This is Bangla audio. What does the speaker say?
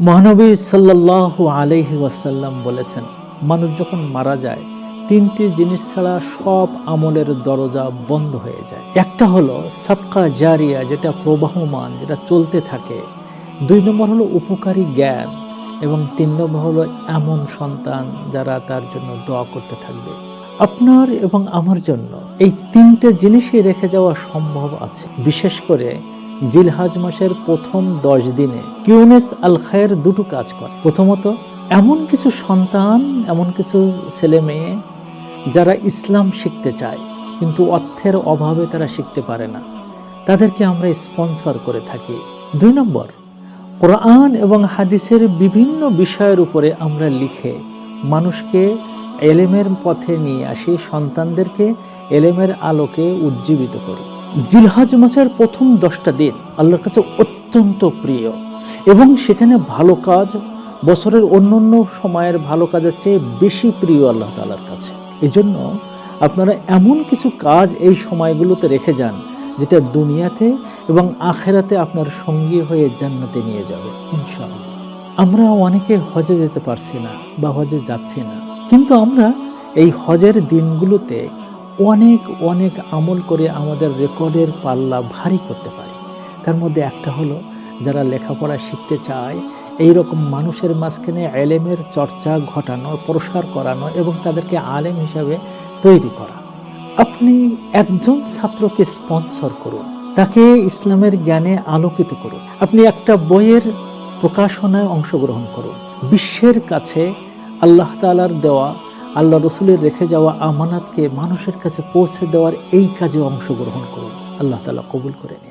মহানবী সাল্লাল্লাহু আলাইহি ওয়াসাল্লাম বলেছেন, মানুষ যখন মারা যায় তিনটি জিনিস ছাড়া সব আমলের দরজা বন্ধ হয়ে যায়। একটা হলো সাদকা জারিয়া, যেটা প্রবাহমান, যেটা চলতে থাকে। 2 নম্বর হলো উপকারী জ্ঞান, এবং 3 নম্বর হলো এমন সন্তান যারা তার জন্য দোয়া করতে থাকবে। আপনার এবং আমার জন্য এই 3টে জিনিসই রেখে যাওয়া সম্ভব আছে। বিশেষ করে জিলহজ মাসের প্রথম 10 দিনে কিউনেস আল খায়ের 2টো কাজ করে। প্রথমত, এমন কিছু সন্তান, এমন কিছু ছেলে মেয়ে যারা ইসলাম শিখতে চায় কিন্তু অর্থের অভাবে তারা শিখতে পারে না, তাদেরকে আমরা স্পন্সর করে থাকি। 2 নম্বর, কোরআন এবং হাদিসের বিভিন্ন বিষয়ের উপরে আমরা লিখে মানুষকে এলেমের পথে নিয়ে আসি, সন্তানদেরকে এলেমের আলোকে উজ্জীবিত করি। জিলহজ মাসের প্রথম 10টা দিন আল্লাহর কাছে অত্যন্ত প্রিয়, এবং সেখানে ভালো কাজ বছরের অন্যান্য সময়ের ভালো কাজের চেয়ে বেশি প্রিয় আল্লাহ তাআলার কাছে। এজন্য আপনারা এমন কিছু কাজ এই সময়গুলোতে রেখে যান যেটা দুনিয়াতে এবং আখেরাতে আপনার সঙ্গী হয়ে জান্নাতে নিয়ে যাবে ইনশাআল্লাহ। আমরা অনেকে হজে যেতে পারছি না বা হজে যাচ্ছি না, কিন্তু আমরা এই হজের দিনগুলোতে অনেক অনেক আমল করে আমাদের রেকর্ডের পাল্লা ভারী করতে পারি। তার মধ্যে একটা হলো, যারা লেখাপড়া শিখতে চায় এই রকম মানুষের মাঝখানে এলেমের চর্চা ঘটানো, প্রসার করানো এবং তাদেরকে আলেম হিসাবে তৈরি করা। আপনি একজন ছাত্রকে স্পন্সর করুন, তাকে ইসলামের জ্ঞানে আলোকিত করুন। আপনি একটা বইয়ের প্রকাশনায় অংশগ্রহণ করুন। বিশ্বের কাছে আল্লাহ তাআলার দেওয়া, আল্লাহ রসুলের রেখে যাওয়া আমানাতকে মানুষের কাছে পৌঁছে দেওয়ার এই কাজে অংশগ্রহণ করুন। আল্লাহ তাআলা কবুল করে নিন।